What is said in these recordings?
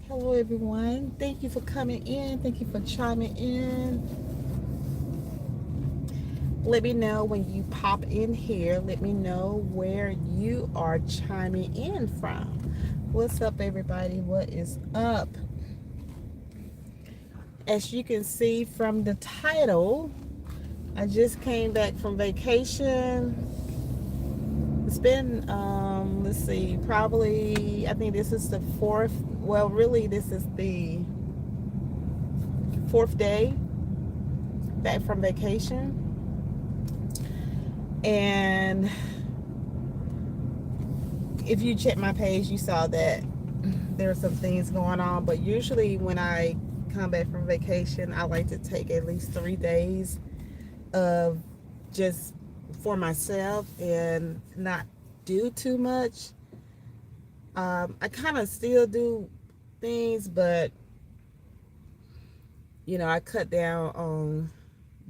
Hello, everyone. Thank you for coming in. Thank you for chiming in. Let me know when you pop in here. Let me know where you are chiming in from. What's up, everybody? What is up? As you can see from the title, I just came back from vacation. It's been, let's see, probably, I think this is the fourth, well, really, this is the fourth day back from vacation. And if you check my page, you saw that there are some things going on. But usually when I come back from vacation, I like to take at least 3 days of just for myself and not do too much. I kind of still do things, but I cut down on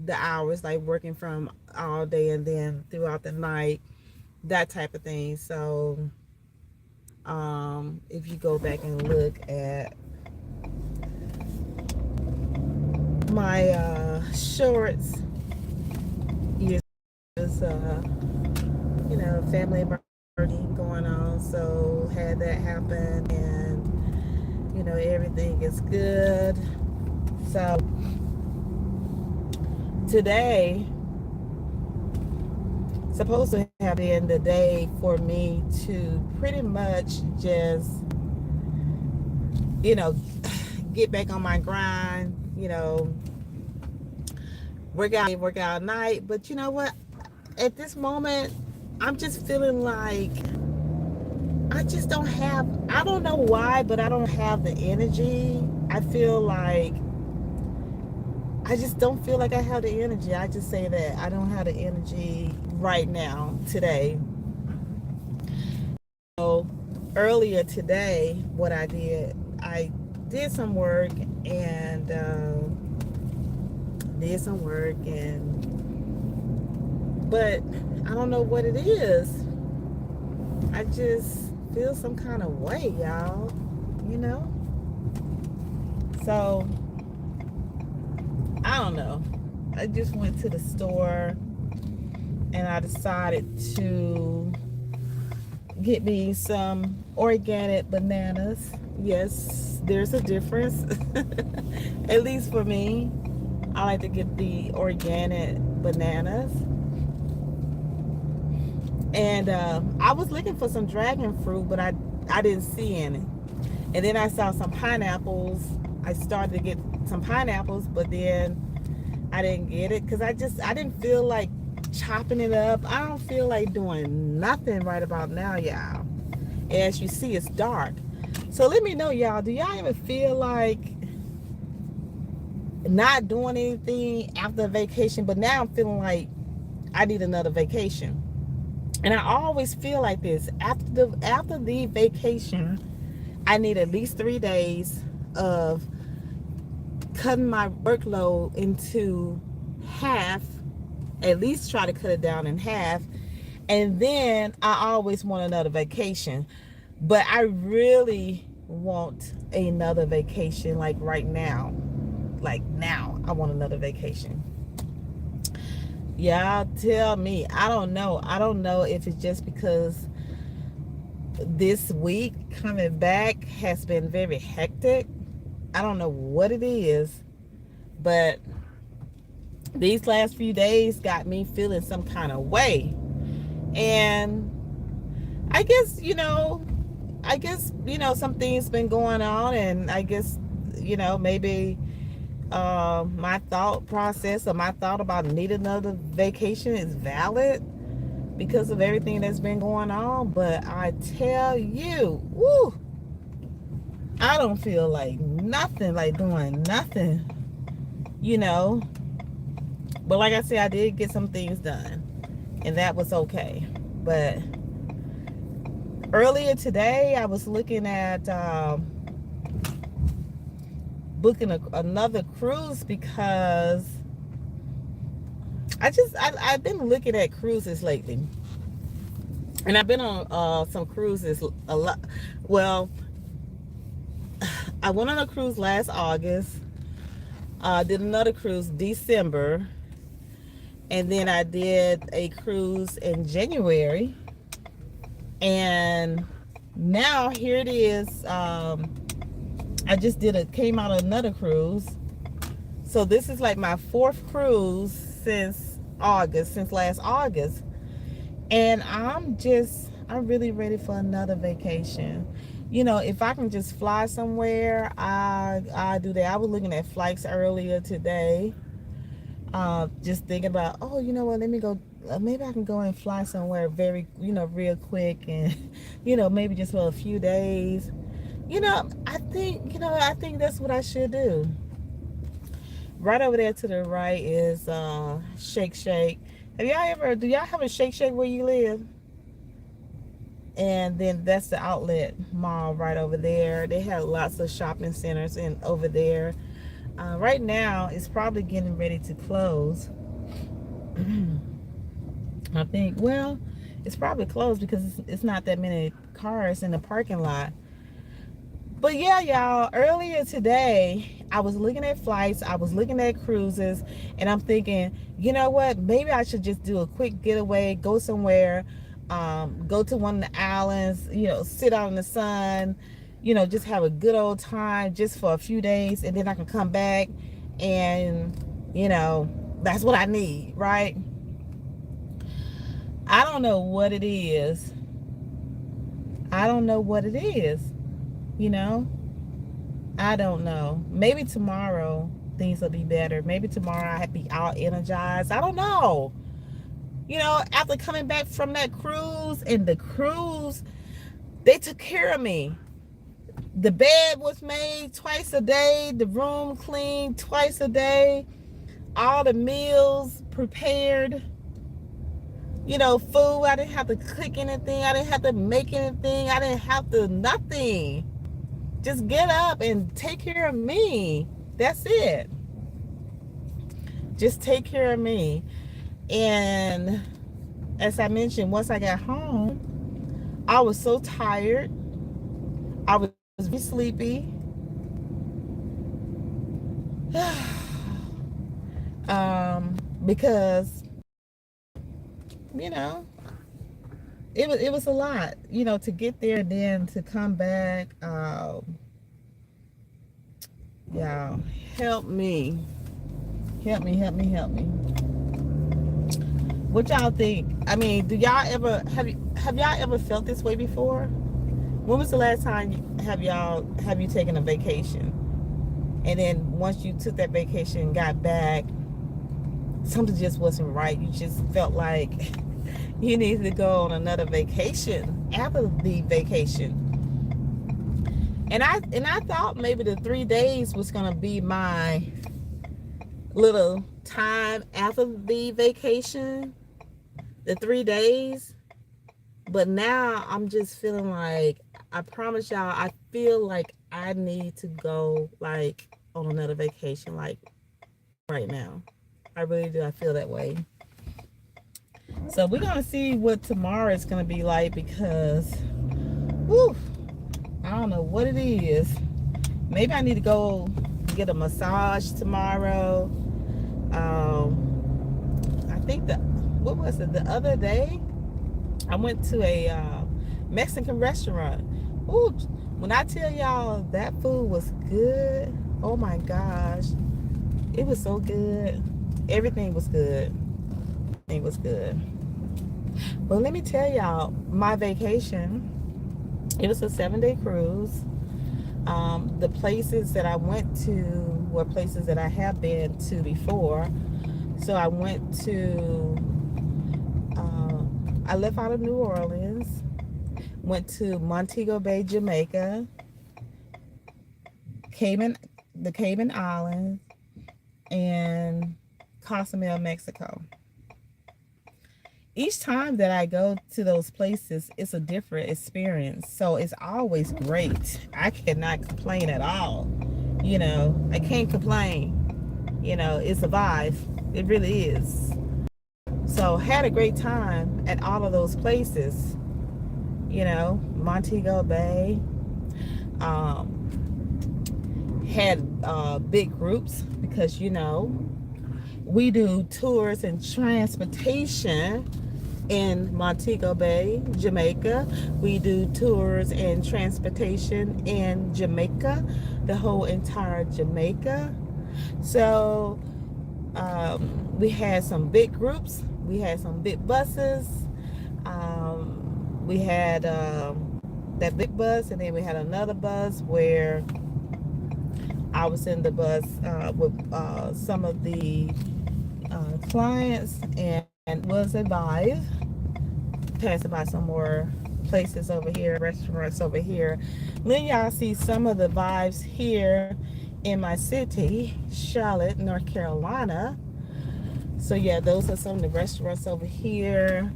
the hours, like working from all day and then throughout the night, that type of thing. So if you go back and look at my shorts, is family emergency going on, so had that happen, and everything is good. So today supposed to have been the day for me to pretty much just get back on my grind, work out at night. But you know what, at this moment I'm just feeling like I don't know why, but I don't have the energy. I feel like I just don't feel like I have the energy. I just say that I don't have the energy right now, today. So earlier today, what I did some work and but I don't know what it is. I just feel some kind of way, y'all. You know? So I don't know. I just went to the store and I decided to get me some organic bananas. Yes, there's a difference. At least for me, I like to get the organic bananas. And I was looking for some dragon fruit, but I didn't see any. And then I saw some pineapples. I started to get some pineapples, but then I didn't get it because I didn't feel like chopping it up. I don't feel like doing nothing right about now, y'all. As you see, it's dark. So let me know, y'all, do y'all ever feel like not doing anything after a vacation, but now I'm feeling like I need another vacation? And I always feel like this. After the vacation, I need at least 3 days of cutting my workload into half, at least try to cut it down in half. And then I always want another vacation. But I really want another vacation, like right now. Like now, I want another vacation. Y'all tell me. I don't know. I don't know if it's just because this week coming back has been very hectic. I don't know what it is, but these last few days got me feeling some kind of way. And I guess, some things been going on, and I guess, maybe my thought process or my thought about needing another vacation is valid because of everything that's been going on. But I tell you, woo, I don't feel like nothing, like doing nothing, But like I said, I did get some things done, and that was okay. But earlier today, I was looking at booking another cruise because I've been looking at cruises lately, and I've been on some cruises a lot. Well, I went on a cruise last August. Did another cruise December, and then I did a cruise in January, and now here it is. I just came out of another cruise, so this is like my fourth cruise since last August, and I'm really ready for another vacation. You know, if I can just fly somewhere, I do that. I was looking at flights earlier today, just thinking about, oh, you know what, let me go, maybe I can go and fly somewhere real quick, and maybe just for a few days. I think that's what I should do. Right over there to the right is Shake Shack. Do y'all have a Shake Shack where you live? And then that's the outlet mall right over there. They have lots of shopping centers over there. Right now, it's probably getting ready to close. I think, well, it's probably closed because it's not that many cars in the parking lot. But yeah, y'all, earlier today, I was looking at flights, I was looking at cruises, and I'm thinking, you know what, maybe I should just do a quick getaway, go somewhere, go to one of the islands, sit out in the sun, just have a good old time just for a few days, and then I can come back, and that's what I need, right? I don't know what it is. I don't know. Maybe tomorrow things will be better. Maybe tomorrow I'll be all energized. I don't know. After coming back from that cruise, and the cruise, they took care of me. The bed was made twice a day, the room cleaned twice a day, all the meals prepared. Food, I didn't have to cook anything, I didn't have to make anything, I didn't have to nothing. Just get up and take care of me. That's it. Just take care of me. And as I mentioned, once I got home, I was so tired. I was very sleepy. Because it was a lot, to get there and then to come back. Y'all, help me. What y'all think? I mean, have y'all ever felt this way before? When was the last time have you taken a vacation, and then once you took that vacation and got back, something just wasn't right? You just felt like you needed to go on another vacation after the vacation. And I thought maybe the 3 days was gonna be my little time after the vacation, the 3 days. But now I'm just feeling like, I promise y'all, I feel like I need to go like on another vacation, like right now. I really do. I feel that way. So we're gonna see what tomorrow is gonna be like, because whew, I don't know what it is. Maybe I need to go get a massage tomorrow. I think the other day I went to a Mexican restaurant. Ooh, when I tell y'all that food was good, oh my gosh, it was so good. Everything was good. It was good. But let me tell y'all, my vacation, it was a 7-day cruise. The places that I went to were places that I have been to before. So I went to, I left out of New Orleans, went to Montego Bay, Jamaica, the Cayman Islands, and Cozumel, Mexico. Each time that I go to those places, it's a different experience. So it's always great. I cannot complain at all. I can't complain. It's a vibe. It really is. So had a great time at all of those places. Montego Bay, had big groups because, you know, we do tours and transportation in Montego Bay, Jamaica. We do tours and transportation in Jamaica, the whole entire Jamaica. So we had some big groups, we had some big buses. We had that big bus, and then we had another bus where I was in the bus with some of the clients, and was advised passing by some more places over here, restaurants over here. Then y'all see some of the vibes here in my city, Charlotte, North Carolina. So yeah, those are some of the restaurants over here.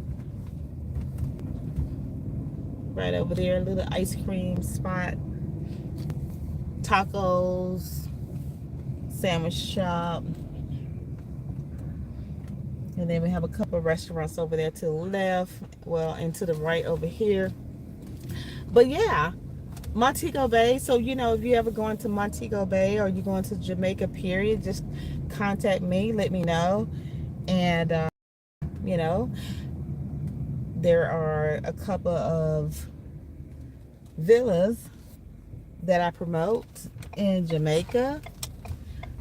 Right over there, a little ice cream spot, tacos, sandwich shop. And then we have a couple of restaurants over there to the left, well, and to the right over here. But yeah, Montego Bay. So, you know, if you ever going to Montego Bay or you're going to Jamaica, period, just contact me, let me know. And, you know, there are a couple of villas that I promote in Jamaica.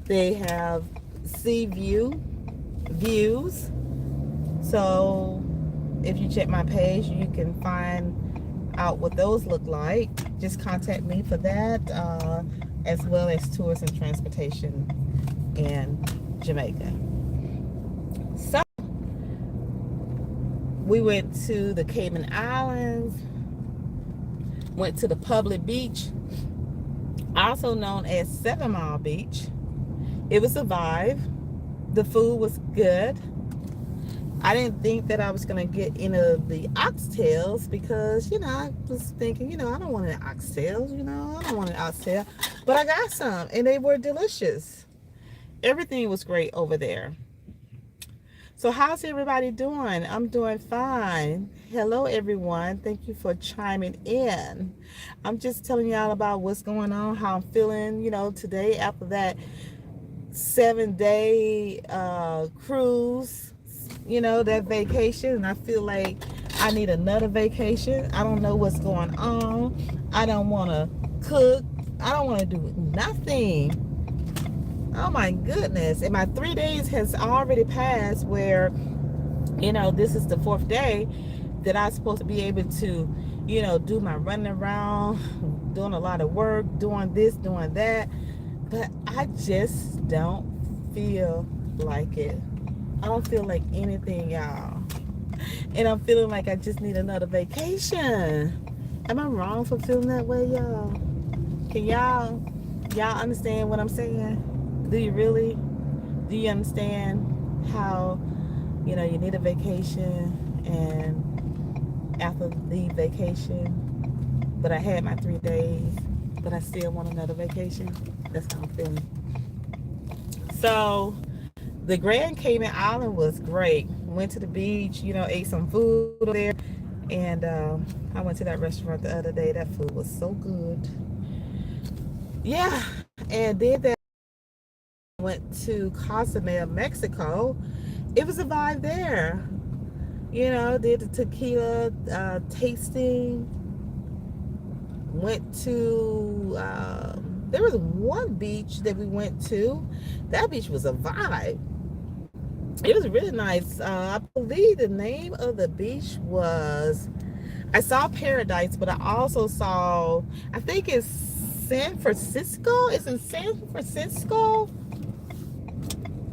They have sea views. So if you check my page, you can find out what those look like. Just contact me for that, as well as tours and transportation in Jamaica. So we went to the Cayman Islands, went to the public beach, also known as 7 Mile Beach. It was a vibe. The food was good. I didn't think that I was going to get any of the oxtails because, you know, I was thinking, you know, I don't want any oxtails, you know, I don't want an oxtail. But I got some, and they were delicious. Everything was great over there. So how's everybody doing? I'm doing fine. Hello, everyone. Thank you for chiming in. I'm just telling y'all about what's going on, how I'm feeling, you know, today after that 7-day cruise, you know, that vacation. And I feel like I need another vacation. I don't know what's going on. I don't want to cook. I don't want to do nothing. Oh my goodness. And my 3 days has already passed where, you know, this is the 4th day that I'm supposed to be able to, you know, do my running around, doing a lot of work, doing this, doing that. But I just don't feel like it. I don't feel like anything, y'all. And I'm feeling like I just need another vacation. Am I wrong for feeling that way, y'all? Can y'all understand what I'm saying? Do you really? Do you understand how, you know, you need a vacation, and after the vacation, but I had my 3 days, but I still want another vacation? That's how I'm feeling. So the Grand Cayman Island was great. Went to the beach, you know, ate some food there. And I went to that restaurant the other day. That food was so good. Yeah, and did that. Went to Cozumel, Mexico. It was a vibe there. You know, did the tequila tasting. Went to, there was one beach that we went to. That beach was a vibe. It was really nice. I believe the name of the beach was, I saw Paradise, but I also saw, I think it's San Francisco. It's in San Francisco.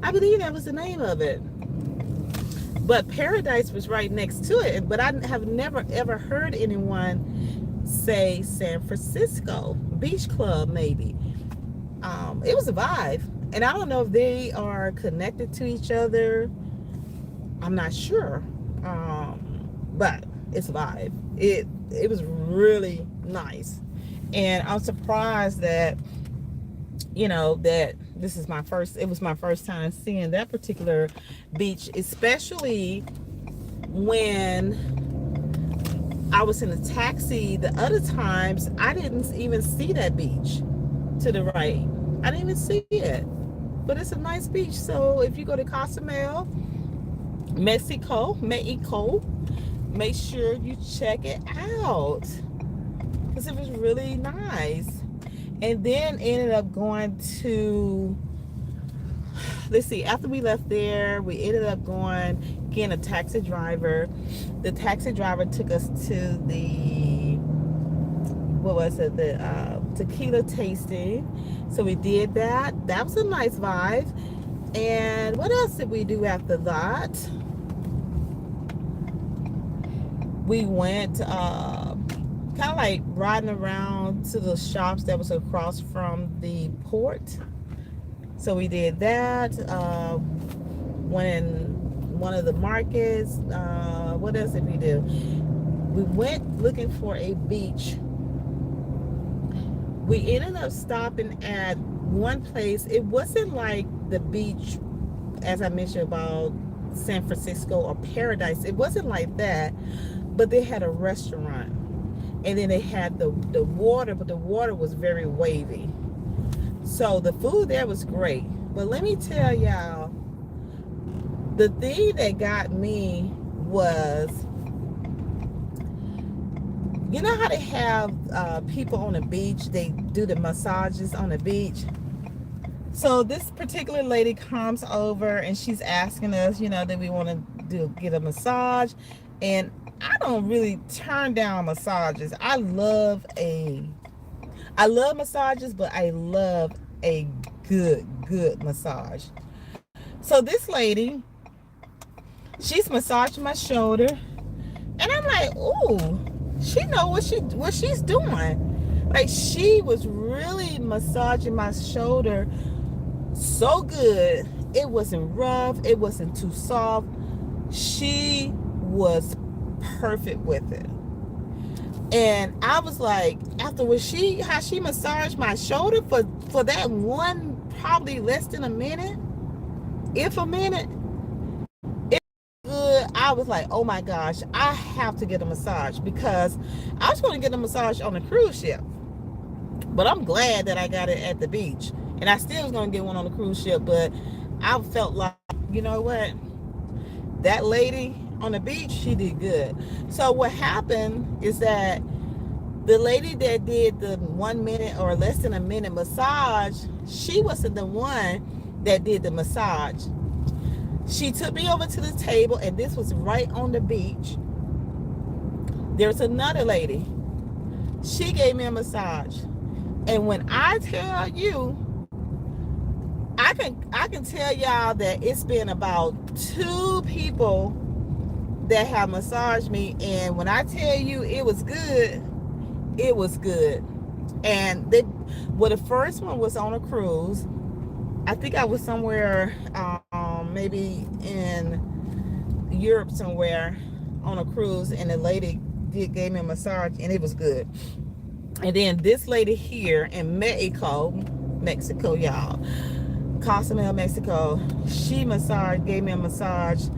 I believe that was the name of it. But Paradise was right next to it. But I have never ever heard anyone say San Francisco Beach Club, maybe. It was a vibe. And I don't know if they are connected to each other. I'm not sure. But it's a vibe. It was really nice. And I'm surprised that, you know, that this is it was my first time seeing that particular beach, especially when I was in a taxi the other times. I didn't even see that beach to the right. I didn't even see it. But it's a nice beach. So if you go to Cozumel, Mexico, make sure you check it out because it was really nice. And then ended up going to, let's see, after we left there, we ended up going, getting a taxi driver. The taxi driver took us to the, what was it, the tequila tasting. So we did that. That was a nice vibe. And what else did we do after that? We went kind of like riding around to the shops that was across from the port. So we did that. Went in one of the markets. What else did we do? We went looking for a beach. We ended up stopping at one place. It wasn't like the beach, as I mentioned about San Francisco or Paradise. It wasn't like that, but they had a restaurant. And then they had the water, but the water was very wavy. So the food there was great. But let me tell y'all, the thing that got me was, you know how they have people on the beach, they do the massages on the beach. So this particular lady comes over and she's asking us, you know, that we want to get a massage. And I don't really turn down massages. I love massages, but I love a good massage. So this lady, she's massaging my shoulder, and I'm like, ooh, she know what she's doing. Like, she was really massaging my shoulder so good. It wasn't rough, it wasn't too soft. She was perfect with it. And I was like, afterwards, how she massaged my shoulder for that one, probably less than a minute, if a minute, it was good. I was like, oh my gosh, I have to get a massage, because I was going to get a massage on a cruise ship, but I'm glad that I got it at the beach. And I still was going to get one on the cruise ship, but I felt like, you know what, that lady on the beach, she did good. So what happened is that the lady that did the 1 minute or less than a minute massage, she wasn't the one that did the massage. She took me over to the table, and this was right on the beach. There's another lady. She gave me a massage. And when I tell you, I can tell y'all that it's been about 2 people that have massaged me, and when I tell you it was good, it was good. And the first one was on a cruise. I think I was somewhere, maybe in Europe somewhere on a cruise, and the lady gave me a massage, and it was good. And then this lady here in Mexico, y'all, Cozumel, Mexico, she gave me a massage,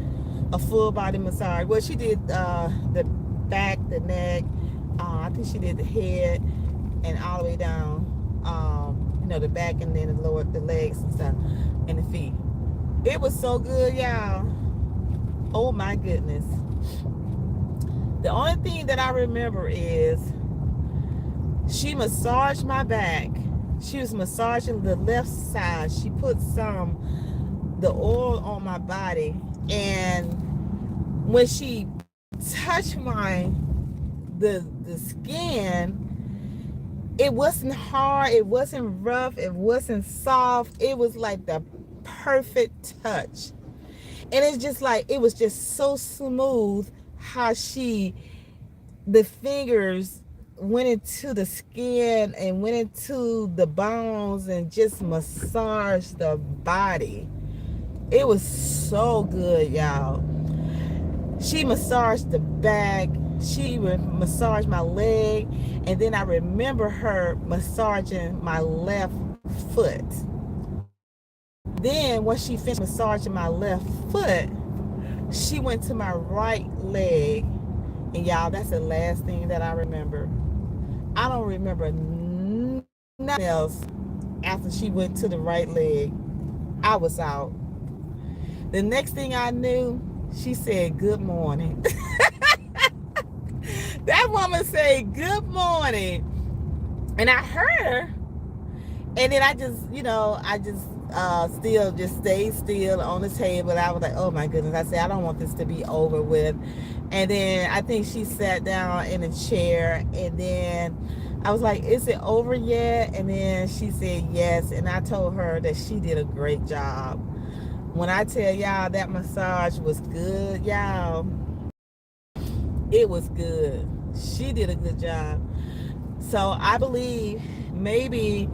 a full body massage. Well, she did the back, the neck, I think she did the head, and all the way down, you know, the back, and then the legs and stuff, and the feet. It was so good, y'all. Oh my goodness. The only thing that I remember is she massaged my back. She was massaging the left side. She put the oil on my body, and when she touched the skin, it wasn't hard, it wasn't rough, it wasn't soft. It was like the perfect touch. And it's just like, it was just so smooth how the fingers went into the skin and went into the bones and just massaged the body. It was so good, y'all. She massaged the back, she would massage my leg, and then I remember her massaging my left foot. Then once she finished massaging my left foot, she went to my right leg. And y'all, that's the last thing that I remember. I don't remember nothing else after she went to the right leg, I was out. The next thing I knew, she said, "Good morning." That woman said, "Good morning." And I heard her. And then I just, still just stayed still on the table. I was like, oh my goodness. I said, I don't want this to be over with. And then I think she sat down in a chair. And then I was like, is it over yet? And then she said yes. And I told her that she did a great job. When I tell y'all that massage was good, y'all, it was good. She did a good job. So I believe maybe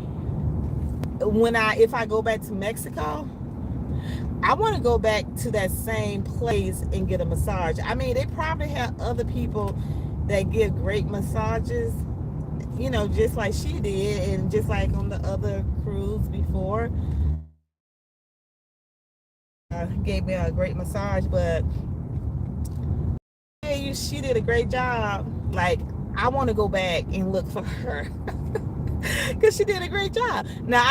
if I go back to Mexico, I want to go back to that same place and get a massage. I mean, they probably have other people that give great massages, just like she did, and just like on the other cruise before. Gave me a great massage, but she did a great job. Like, I want to go back and look for her. Because she did a great job. Now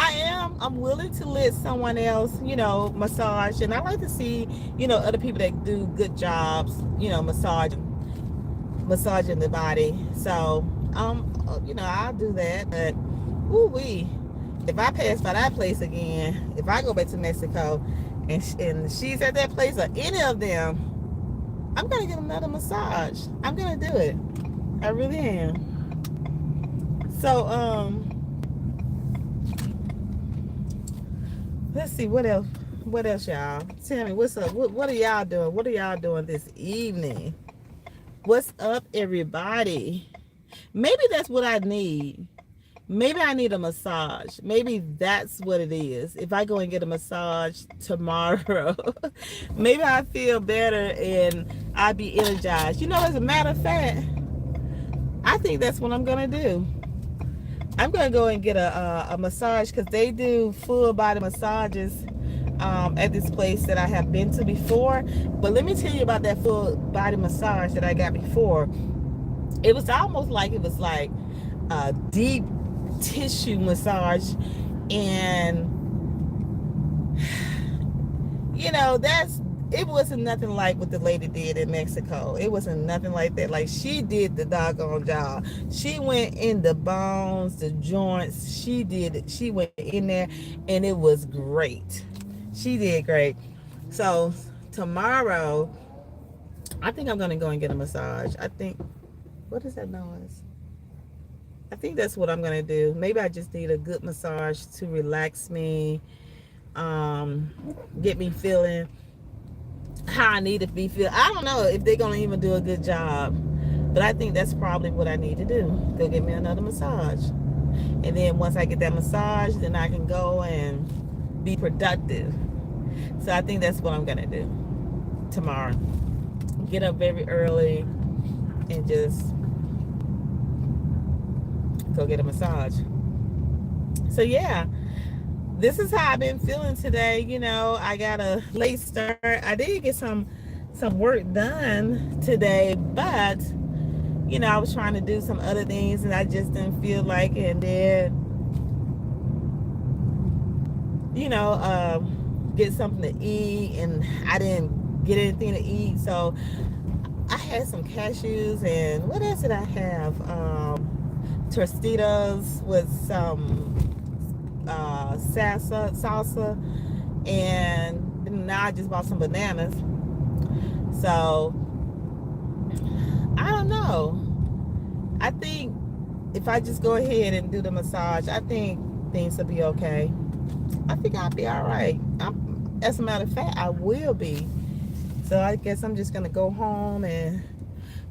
I'm willing to let someone else, massage, and I like to see, other people that do good jobs, massaging the body. So, I'll do that. But, if I pass by that place again, if I go back to Mexico, and she's at that place or any of them, I'm gonna get another massage. I'm gonna do it. I really am. So, let's see, what else, y'all? Tell me, what's up? What are y'all doing? What are y'all doing this evening? What's up, everybody? Maybe that's what I need. Maybe I need a massage. Maybe that's what it is. If I go and get a massage tomorrow, maybe I feel better and I'll be energized. As a matter of fact, I think that's what I'm going to do. I'm going to go and get a massage, because they do full body massages at this place that I have been to before. But let me tell you about that full body massage that I got before. It was almost like a deep tissue massage. And, it wasn't nothing like what the lady did in Mexico. It wasn't nothing like that. Like, she did the doggone job. She went in the bones, the joints. She did it. She went in there, and it was great. She did great. So tomorrow, I think I'm gonna go and get a massage. What is that noise? I think that's what I'm gonna do. Maybe I just need a good massage to relax me, get me feeling how I need to be feel. I don't know if they're gonna even do a good job, but I think that's probably what I need to do. Go get me another massage, and then once I get that massage, then I can go and be productive. So I think that's what I'm gonna do tomorrow. Get up very early and just go get a massage. So yeah, this is how I've been feeling today. I got a late start. I did get some work done today, but I was trying to do some other things and I just didn't feel like it. And then get something to eat, and I didn't get anything to eat. So I had some cashews, and what else did I have? Tostitos with some salsa, and now I just bought some bananas. So I don't know. I think if I just go ahead and do the massage, I think things will be okay. I think I'll be all right. As a matter of fact, I will be. So I guess I'm just gonna go home and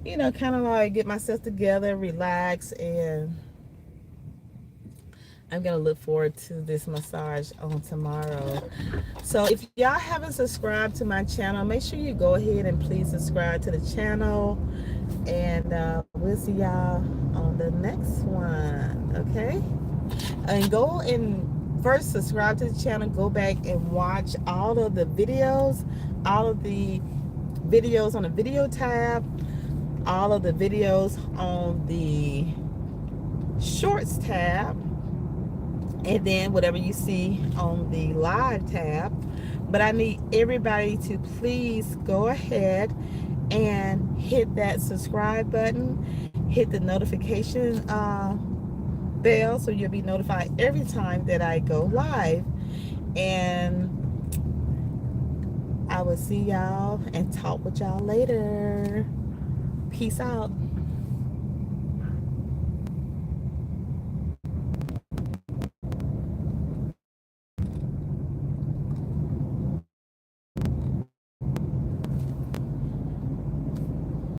kind of like get myself together, relax, and I'm gonna look forward to this massage on tomorrow. So if y'all haven't subscribed to my channel, make sure you go ahead and please subscribe to the channel, and we'll see y'all on the next one. Okay, and go and first subscribe to the channel, go back and watch all of the videos, all of the videos on the video tab, all of the videos on the shorts tab, and then whatever you see on the live tab. But I need everybody to please go ahead and hit that subscribe button, hit the notification bell, so you'll be notified every time that I go live. And I will see y'all and talk with y'all later. Peace out.